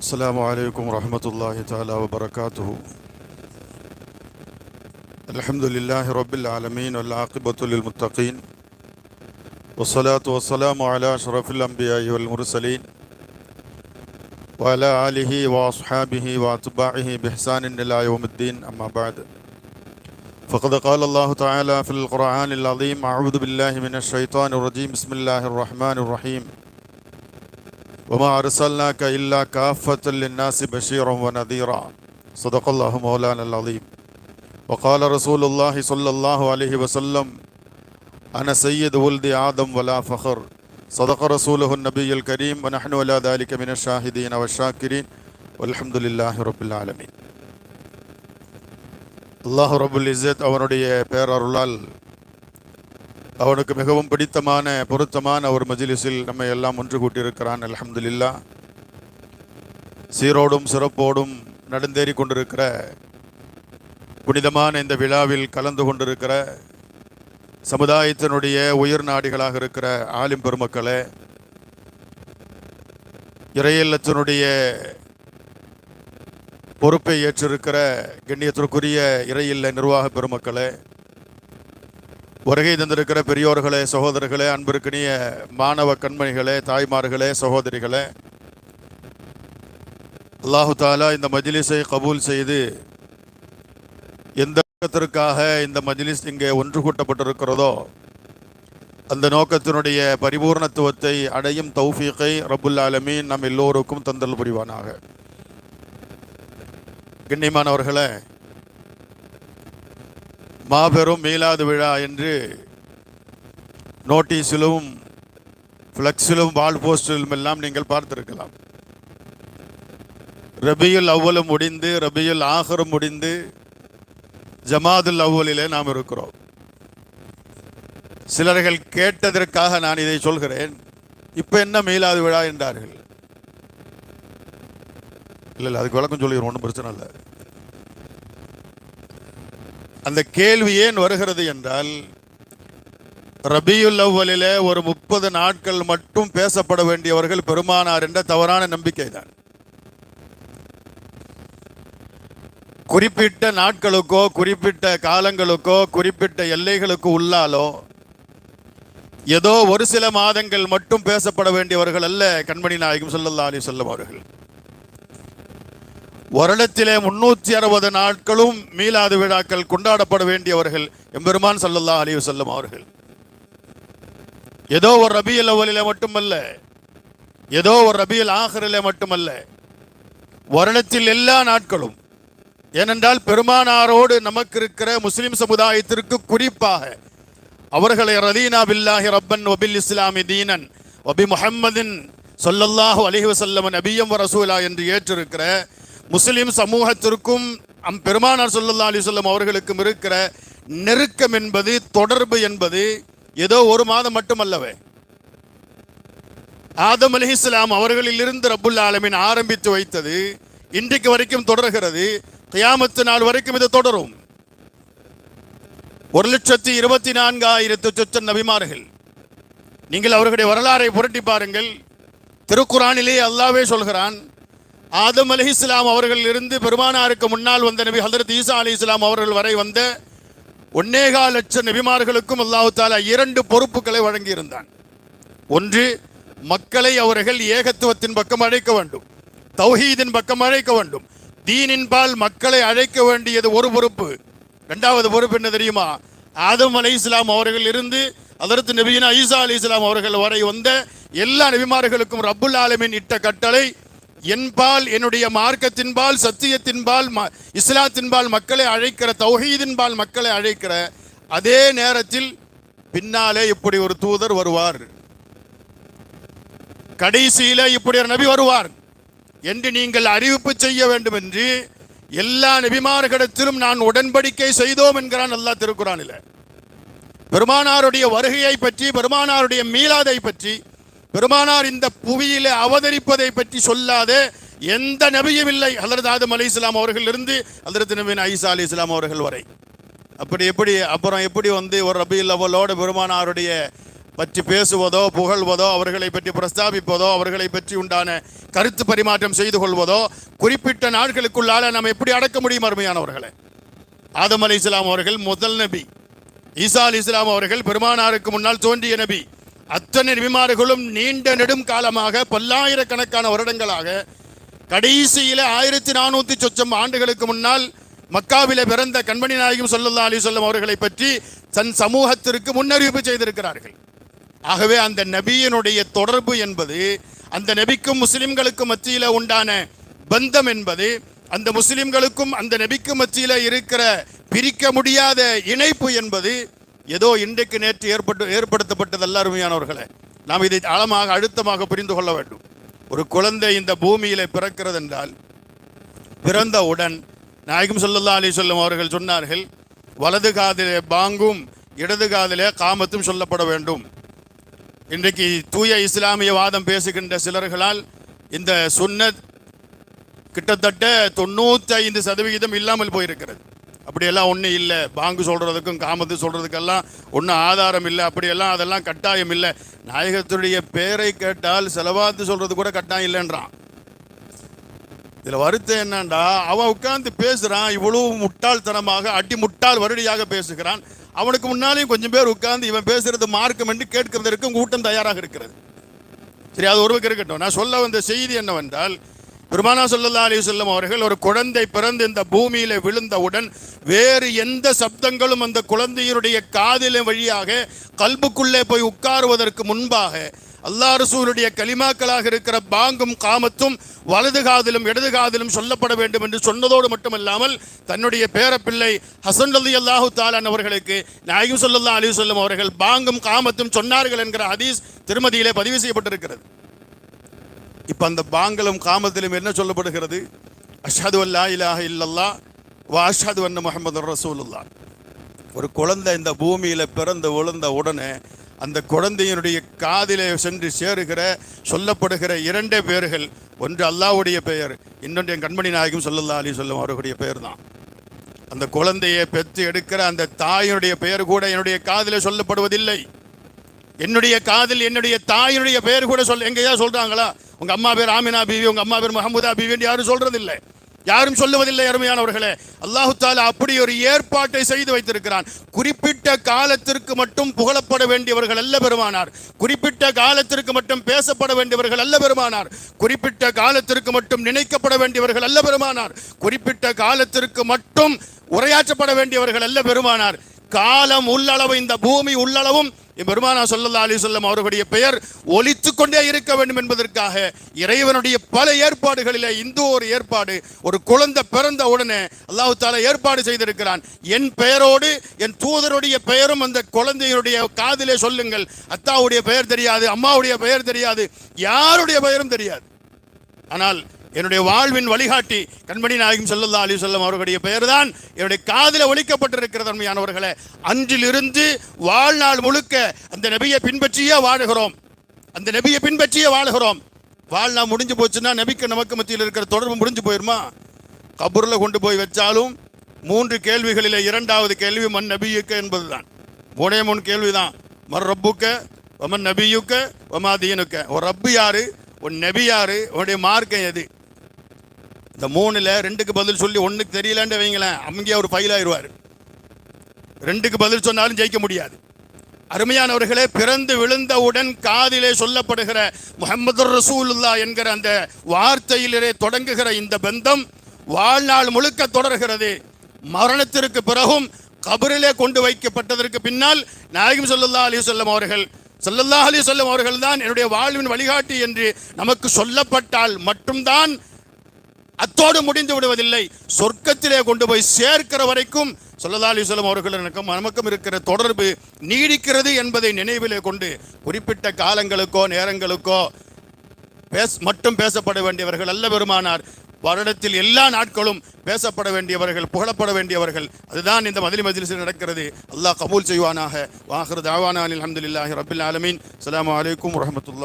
السلام عليكم ورحمة الله تعالى وبركاته. الحمد لله رب العالمين والعاقبة للمتقين والصلاة والسلام على أشرف الأنبياء والمرسلين وعلى آله وأصحابه وأتباعه بإحسان إلى يوم الدين. أما بعد، فقد قال الله تعالى في القرآن العظيم: أعوذ بالله من الشيطان الرجيم، بسم الله الرحمن الرحيم، وما أرسلناك إلا كافة للناس بشيرا ونذيرا. صدق الله مولانا العظيم. وقال رسول الله صلى الله عليه وسلم: أنا سيد ولد آدم ولا فخر. صدق رسوله النبي الكريم، ونحن على ذلك من الشاهدين والشاكرين والحمد لله رب العالمين. அல்லாஹ் ரப்புல் இஸ்ஸத் அவனுடைய பேரருளால் அவனுக்கு மிகவும் பிடித்தமான பொருத்தமான ஒரு மஜ்லிஸில் நம்மை எல்லாம் ஒன்று கூட்டியிருக்கிறான். அல்ஹம்துலில்லாஹ். சீரோடும் சிறப்போடும் நடந்தேறி கொண்டிருக்கிற புனிதமான இந்த விழாவில் கலந்து கொண்டிருக்கிற சமுதாயத்தினுடைய உயிர் நாடிகளாக இருக்கிற ஆலிம் பெருமக்களே, இறையில்லத்தினுடைய பொறுப்பை ஏற்றிருக்கிற கண்ணியத்திற்குரிய இறையில்ல நிர்வாக பெருமக்களே, வருகை தந்திருக்கிற பெரியோர்களே, சகோதரர்களே, அன்பிற்கினிய மாணவ கண்மணிகளே, தாய்மார்களே, சகோதரிகளே, அல்லாஹு தாலா இந்த மஜ்லிஸை கபூல் செய்து எந்த நோக்கத்திற்காக இந்த மஜ்லிஸ் இங்கே ஒன்று கூட்டப்பட்டிருக்கிறதோ அந்த நோக்கத்தினுடைய பரிபூர்ணத்துவத்தை அடையும் தௌஃபீகை ரப்புல் ஆலமீன் நம் எல்லோருக்கும் தந்தல் புரிவானாக. கண்ணியமானவர்களே, மாபெரும் மீலாது விழா என்று நோட்டீஸிலும் ஃப்ளெக்ஸிலும் வால் போஸ்டிலும் எல்லாம் நீங்கள் பார்த்திருக்கலாம். ரபியுல் அவ்வலும் முடிந்து ரபியுல் ஆஹரும் முடிந்து ஜமாதுல் அவ்வலிலே நாம் இருக்கிறோம். சிலர்கள் கேட்டதற்காக நான் இதை சொல்கிறேன். இப்போ என்ன மீலாது விழா என்றார்கள். இல்லை, அதுக்கு விளக்கம் சொல்லிடுறோம், ஒன்றும் பிரச்சனை இல்லை. அந்த கேள்வி ஏன் வருகிறது என்றால், ரபியுல் அவ்வலிலே ஒரு 30 நாட்கள் மட்டும் பேசப்பட வேண்டியவர்கள் பெருமானார் என்ற தவறான நம்பிக்கை தான். குறிப்பிட்ட நாட்களுக்கோ குறிப்பிட்ட காலங்களுக்கோ குறிப்பிட்ட எல்லைகளுக்கு உள்ளாலோ ஏதோ ஒரு சில மாதங்கள் மட்டும் பேசப்பட வேண்டியவர்கள் அல்ல கண்மணி நாயகம் ஸல்லல்லாஹு அலைஹி வஸல்லம் அவர்கள். வருடத்திலே 360 நாட்களும் மீலாது விழாக்கள் கொண்டாடப்பட வேண்டியவர்கள் எம்பெருமான் ஸல்லல்லாஹு அலைஹி வஸல்லம் அவர்கள். ஏதோ ஒரு ரபியுல் அவ்வலிலே மட்டுமல்ல, ஏதோ ஒரு ரபியுல் ஆஹிரிலே மட்டுமல்ல, வருடத்தில் எல்லா நாட்களும். ஏனென்றால் பெருமானாரோடு நமக்கு இருக்கிற முஸ்லிம் சமுதாயத்திற்கு குறிப்பாக அவர்களை ரதீனா பில்லாஹி ரப்பன் வபில் இஸ்லாமி தீனன் வபி முஹம்மதின் ஸல்லல்லாஹு அலைஹி வஸல்லம் நபியம் வ ரசூலா என்று ஏற்றிருக்கிற முஸ்லிம் சமூகத்திற்கும் பெருமானார் ஸல்லல்லாஹு அலைஹி வஸல்லம் அவர்களுக்கும் இருக்கிற நெருக்கம் என்பது, தொடர்பு என்பது ஏதோ ஒரு மாதம் மட்டுமல்லவே. ஆதம் அலைஹிஸ்ஸலாம் அவர்களிலிருந்து ரப்புல் ஆலமீன் ஆரம்பித்து வைத்தது இன்றைக்கு வரைக்கும் தொடர்கிறது. கியாமத்து நாள் வரைக்கும் இது தொடரும். 1,24,000 சொச்ச நபிமார்கள். நீங்கள் அவர்களுடைய வரலாறை புரட்டி பாருங்கள். திருக்குரானிலே அல்லாஹ்வே சொல்கிறான், ஆதம் அலைஹிஸ்ஸலாம் அவர்கள் இருந்து பெருமானாருக்கு முன்னால் வந்த நபி ஹஜ்ரத் ஈசா அலைஹிஸ்ஸலாம் அவர்கள் வரை வந்த 1.25 லட்சம் நபிமார்களுக்கும் அல்லாஹ் தஆலா 2 பொறுப்புகளை வழங்கியிருந்தான். ஒன்று, மக்களை அவர்கள் ஏகத்துவத்தின் பக்கம் அழைக்க வேண்டும், தௌஹீதின் பக்கம் அழைக்க வேண்டும். தீனின் பால் மக்களை அழைக்க வேண்டியது ஒரு பொறுப்பு. இரண்டாவது பொறுப்பு என்ன தெரியுமா? ஆதம் அலைஹிஸ்ஸலாம் அவர்கள் இருந்து ஹஜ்ரத் நபியினா ஈசா அலைஹிஸ்ஸலாம் அவர்கள் வரை வந்த எல்லா நபிமார்களுக்கும் ரப்புல் ஆலமீன் இட்ட கட்டளை, என்பால், என்னுடைய மார்க்கத்தின்பால், சத்தியத்தின்பால், இஸ்லாத்தின்பால் மக்களை அழைக்கிற, தௌஹீதின்பால் மக்களை அழைக்கிற அதே நேரத்தில் பின்னாலே இப்படி ஒரு தூதர் வருவார், கடைசியில இப்படி ஒரு நபி வருவார் என்று நீங்கள் அறிவிப்பு செய்ய வேண்டும் என்று எல்லா நபிமார்களிடத்திலும் நான் உடன்படிக்கை செய்தோம் என்கிறான் அல்லாஹ் திருக்குரானில். பெருமானாருடைய வருகையை பற்றி, பெருமானாருடைய மீலாதை பற்றி, பெருமானார் இந்த புவியிலே அவதரிப்பதை பற்றி சொல்லாத எந்த நபியும் இல்லை, ஹஜ்ரத் ஆதம் அலைஹிஸ்ஸலாம் அவர்கள் இருந்து ஹஜ்ரத் நபியினா ஈசா அலைஹிஸ்ஸலாம் அவர்கள் வரை. அப்புறம் எப்படி ஒரு ரபியுல் அவ்வலோடு பெருமானாருடைய பற்றி பேசுவதோ புகழ்வதோ அவர்களை பற்றி பிரஸ்தாபிப்பதோ அவர்களை பற்றி உண்டான கருத்து பரிமாற்றம் செய்து கொள்வதோ குறிப்பிட்ட நாட்களுக்குள்ளால நாம் எப்படி அடக்க முடியும் அருமையானவர்களே? ஆதம் அலைஹிஸ்ஸலாம் அவர்கள் முதல் நபி, ஈசா அலைஹிஸ்ஸலாம் அவர்கள் பெருமானாருக்கு முன்னால் தோன்றிய நபி. அத்தனை நபிமார்களும் நீண்ட நெடும் காலமாக பல்லாயிரக்கணக்கான வருடங்களாக கடைசியில 1400 சொச்சம் ஆண்டுகளுக்கு முன்னால் மக்காவில பிறந்த கண்மணி நாயகம் ஸல்லல்லாஹு அலைஹி வஸல்லம் அவர்களை பற்றி தன் சமூகத்திற்கு முன்னறிவிப்பு செய்திருக்கிறார்கள். ஆகவே அந்த நபியினுடைய தொடர்பு என்பது, அந்த நபிக்கும் முஸ்லிம்களுக்கும் மத்தியில உண்டான பந்தம் என்பது, அந்த முஸ்லிம்களுக்கும் அந்த நபிக்கும் மத்தியில இருக்கிற பிரிக்க முடியாத இணைப்பு என்பது ஏதோ இன்றைக்கு நேற்று ஏற்படுத்தப்பட்டதல்ல அருமையானவர்களே. நாம் இதை ஆழமாக அழுத்தமாக புரிந்து கொள்ள வேண்டும். ஒரு குழந்தை இந்த பூமியில பிறக்கிறது என்றால் பிறந்தவுடன் நாயகம் ஸல்லல்லாஹு அலைஹி வஸல்லம் அவர்கள் சொன்னார்கள், வலது காதிலே பாங்கும் இடது காதிலே காமத்தும் சொல்லப்பட வேண்டும். இன்றைக்கு தூய இஸ்லாமிய வாதம் பேசுகின்ற சிலர்களால் இந்த சுன்னத் கிட்டத்தட்ட 95% இல்லாமல் போயிருக்கிறது. அப்படியெல்லாம் ஒன்றும் இல்லை, பாங்கு சொல்றதுக்கும் காமத்து சொல்றதுக்கெல்லாம் ஒன்றும் ஆதாரம் இல்லை, அப்படியெல்லாம் அதெல்லாம் கட்டாயம் இல்லை. நாயகத்துடைய பேரை கேட்டால் செலவாத்து சொல்றது கூட கட்டாயம் இல்லைன்றான். இதுல வருத்தம் என்னண்டா, அவன் உட்கார்ந்து பேசுறான், இவ்வளவு முட்டாள்தனமாக அடி முட்டாள் வருடியாக பேசுகிறான். அவனுக்கு முன்னாலேயும் கொஞ்சம் பேர் உட்கார்ந்து இவன் பேசுறது மார்க்கம் என்று கேட்கிறதற்கு கூட்டம் தயாராக இருக்கிறது. சரி, அது ஒருவருக்கு இருக்கட்டும். நான் சொல்ல வந்த செய்தி என்னவென்றால், பெருமானார் ஸல்லல்லாஹு அலைஹி வஸல்லம் அவர்கள் ஒரு குழந்தை பிறந்து இந்த பூமியில விழுந்தவுடன் வேறு எந்த சப்தங்களும் அந்த குழந்தையினுடைய காதில வழியாக கல்புக்குள்ளே போய் உட்காருவதற்கு முன்பாக அல்லாஹ் ரசூலுடைய கலிமாக்களாக இருக்கிற பாங்கும் காமத்தும் வலது காதிலும் இடது காதிலும் சொல்லப்பட வேண்டும் என்று சொன்னதோடு மட்டுமல்லாமல் தன்னுடைய பேரப்பிள்ளை ஹசன் ரலியல்லாஹு தஆலா அவர்களுக்கு நாயகம் ஸல்லல்லாஹு அலைஹி வஸல்லம் அவர்கள் பாங்கும் காமத்தும் சொன்னார்கள் என்கிற ஹதீஸ் திருமதியிலே பதிவு செய்யப்பட்டிருக்கிறது. இப்ப அந்த பாங்கலும் காமத்திலும் என்ன சொல்லப்படுகிறது? அஷ்ஹது அல்லா இலாஹ இல்லல்லாஹ் வ அஷ்ஹது அன்ன முஹம்மதுர் ரசூலுல்லாஹ். ஒரு குழந்தை இந்த பூமியில பிறந்து விழுந்த உடனே அந்த குழந்தையினுடைய காதிலே சென்று சேருகிற சொல்லப்படுகிற இரண்டே பெயர்கள், ஒன்று அல்லாஹ்வுடைய பெயர், இன்னொன்று என் கண்மணி நாயகம் ஸல்லல்லாஹு அலைஹி வஸல்லம் அவர்களுடைய பெயர் தான். அந்த குழந்தையை பெற்று எடுக்கிற அந்த தாயினுடைய பெயர் கூட என்னுடைய காதிலே சொல்லப்படுவதில்லை. என்னுடைய காதில் என்னுடைய தாயினுடைய பெயர் கூட எங்கேயா சொல்றாங்களா? உங்க அம்மா பேர் ஆமினா பீவி, உங்க அம்மா பேர் முஹம்மதா பீவி என்று யாரும் சொல்றதில்லை, யாரும் சொல்லுவதில்லை. அருமையானவர்களே, அல்லாஹு தஆலா அப்படி ஒரு ஏற்பாட்டை செய்து வைத்திருக்கிறான். குறிப்பிட்ட காலத்திற்கு மட்டும் புகழப்பட வேண்டியவர்கள் அல்ல பெருமானார், குறிப்பிட்ட காலத்திற்கு மட்டும் பேசப்பட வேண்டியவர்கள் அல்ல பெருமானார், குறிப்பிட்ட காலத்திற்கு மட்டும் நினைக்கப்பட வேண்டியவர்கள் அல்ல பெருமானார், குறிப்பிட்ட காலத்திற்கு மட்டும் உரையாற்றப்பட வேண்டியவர்கள் அல்ல பெருமானார். காலம் உள்ளளவு, இந்த பூமி உள்ளளவும் பெருமானார் ஸல்லல்லாஹு அலைஹி வஸல்லம் அவர்களுடைய பெயர் ஒலித்துக் கொண்டே இருக்க வேண்டும் என்பதற்காக இறைவனுடைய பல ஏற்பாடுகளிலே இந்த ஒரு ஏற்பாடு, ஒரு குழந்தை பிறந்த உடனே அல்லாஹ் தஆலா ஏற்பாடு செய்திருக்கிறான். என் பெயரோடு என் தூதருடைய பெயரும் அந்த குழந்தையுடைய காதிலே சொல்லுங்கள். அத்தாவுடைய பெயர் தெரியாது, அம்மாவுடைய பெயர் தெரியாது, யாருடைய பெயரும் தெரியாது. ஆனால் என்னுடைய வாழ்வின் வழிகாட்டி கண்மணி நாயகம் ஸல்லல்லாஹு அலைஹி வஸல்லம் அவர்களுடைய பெயர் தான் என்னுடைய காதில் ஒலிக்கப்பட்டிருக்கிறது. அருமையானவர்களே, அன்றிலிருந்து வாழ்நாள் முழுக்க அந்த நபியை பின்பற்றியே வாழுகிறோம், அந்த நபியை பின்பற்றியே வாழுகிறோம். வாழ்நாள் முடிஞ்சு போச்சுன்னா நபிக்கு நமக்கு மத்தியில் இருக்கிற தொடர்பு முடிஞ்சு போயிருமா? கபூர்ல கொண்டு போய் வச்சாலும் 3 கேள்விகளில் 2வது கேள்வி மன் நபியுக்க என்பதுதான். 3 கேள்விதான். மர் ரப்புக்க வமன் நபியுக்க வமா தீனுக்க. ஒரு ரப்பு யாரு, ஒரு நபி யாரு, உன்னுடைய மார்க்கம் எது? இந்த 3ல் 2க்கு பதில் சொல்லி 1க்கு தெரியலன்னு வைங்களேன், அங்கேயே ஒரு ஃபைல் ஆயிடுவார். 2க்கு பதில் சொன்னாலும் ஜெயிக்க முடியாது. அருமையானவர்களே, பிறந்து விழுந்தவுடன் காதிலே சொல்லப்படுகிற முஹம்மதுர் ரசூலுல்லாஹ் என்கிற அந்த வார்த்தையிலே தொடங்குகிற இந்த பந்தம் வாழ்நாள் முழுக்க தொடர்கிறது. மரணத்திற்கு பிறகும் கபரிலே கொண்டு வைக்கப்பட்டதற்கு பின்னால் நாயகம் ஸல்லல்லாஹு அலைஹி வஸல்லம் அவர்கள் தான் என்னுடைய வாழ்வின் வழிகாட்டி என்று நமக்கு சொல்லப்பட்டால் மட்டும்தான் அத்தோடு முடிந்து விடுவதில்லை, சொர்க்கத்திலே கொண்டு போய் சேர்க்கிற வரைக்கும் ஸல்லல்லாஹு அலைஹி வஸல்லம் அவர்களுக்கும் நமக்கும் இருக்கிற தொடர்பு நீடிக்கிறது என்பதை நினைவிலே கொண்டு குறிப்பிட்ட காலங்களுக்கோ நேரங்களுக்கோ மட்டும் பேசப்பட வேண்டியவர்கள் அல்ல பெருமானார். வருடத்தில் எல்லா நாட்களும் பேசப்பட வேண்டியவர்கள், புகழப்பட வேண்டியவர்கள். அதுதான் இந்த மஜ்லிஸ் மஜ்லிஸில் நடக்கிறது. அல்லாஹ் கபூல் செய்வானாக. வாஹிரு தாவானா அல்ஹம்துலில்லாஹி ரப்பில் ஆலமீன். அஸ்ஸலாமு அலைக்கும் வரஹ்மத்துல்லாஹி.